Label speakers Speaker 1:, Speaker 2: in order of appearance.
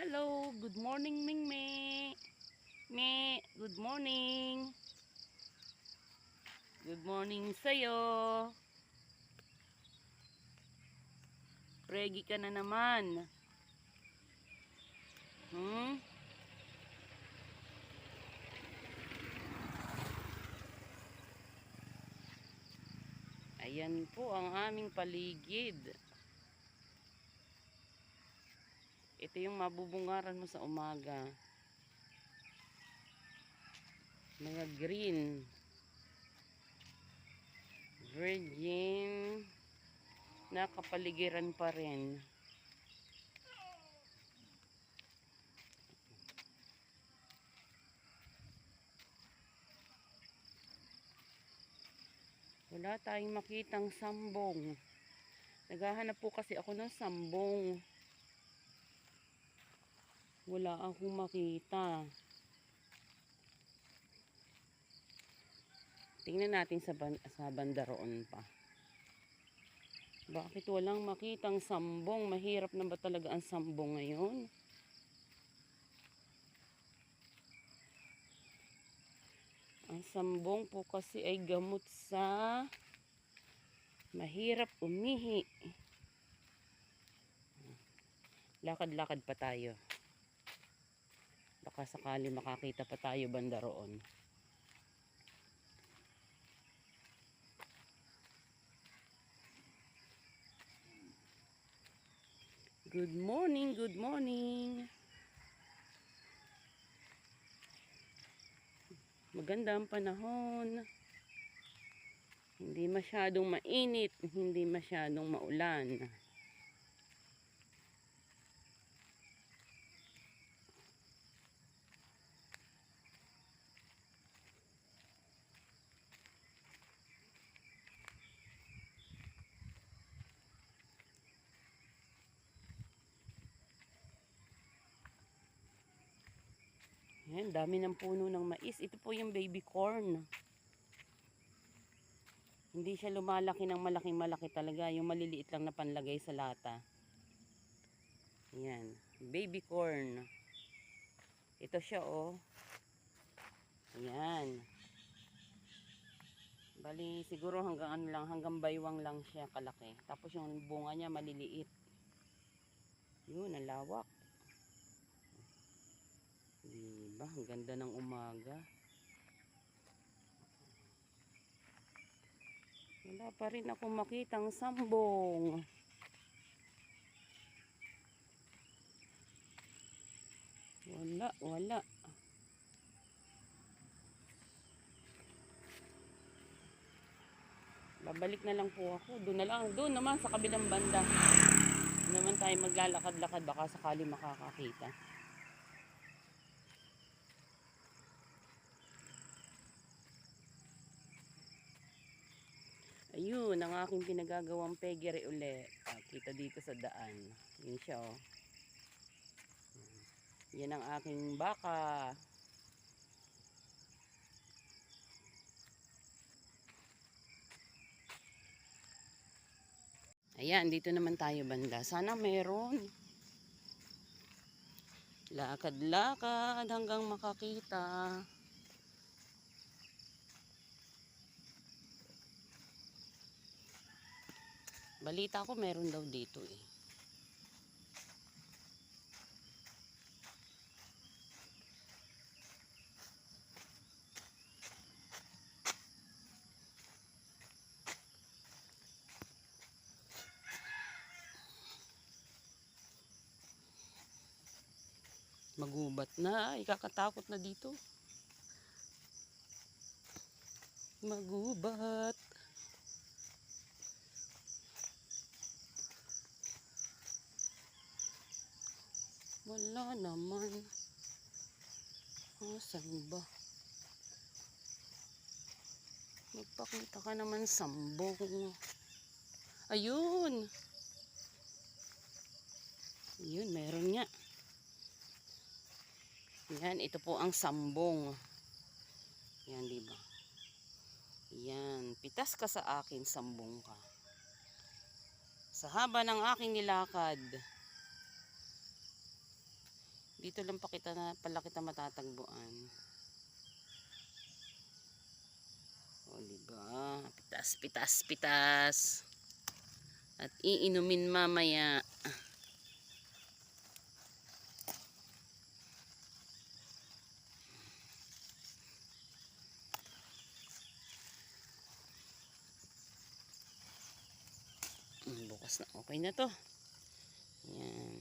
Speaker 1: Hello, good morning Ming Me. Me, good morning. Good morning sa'yo. Pregi ka na naman. Hmm? Ayan po ang aming paligid. Ito yung mabubungaran mo sa umaga. Mga green. Virgin. Nakapaligiran pa rin. Wala tayong makitang sambong. Naghahanap po kasi ako ng sambong. Wala akong makita. Tingnan natin sa banda roon pa. Bakit walang makitang sambong? Mahirap na ba talaga ang sambong ngayon? Ang sambong po kasi ay gamot sa mahirap umihi. Lakad-lakad pa tayo. Baka sakali makakita pa tayo banda roon. Good morning, good morning. Maganda ang panahon. Hindi masyadong mainit, hindi masyadong maulan. Ayan, dami ng puno ng mais. Ito po yung baby corn. Hindi siya lumalaki ng malaking-malaki talaga. Yung maliliit lang na panlagay sa lata. Ayan, baby corn. Ito siya oh. Ayan. Bali siguro hanggang ano lang, hanggang baywang lang siya kalaki. Tapos yung bunga niya maliliit. Yun, ang lawak. Diba? Ang ganda ng umaga. Wala pa rin ako makitang sambong. Wala. Babalik na lang po ako. Doon na lang. Doon naman sa kabilang banda. Doon naman tayo maglalakad-lakad. Baka sakali makakakita. Ayun, ang aking pinagagawang pegere uli. Kita dito sa daan. Yun siya oh. Yan ang aking baka. Ayan, dito naman tayo banda. Sana meron. Lakad-lakad hanggang makakita. Balita ko meron daw dito eh. Magubat na. Ikakatakot na dito. Magubat. Wala naman. Saan ba? Magpakita ka naman sambong. Ayun. Ayun, meron nga. Yan, ito po ang sambong. Yan, diba? Yan, pitas ka sa akin, sambong ka. Sa haba ng aking nilakad, Dito lang pala kita matatagpuan. O, diba? Pitas, pitas, pitas. At iinumin mamaya. Bukas na. Okay na to. Yan.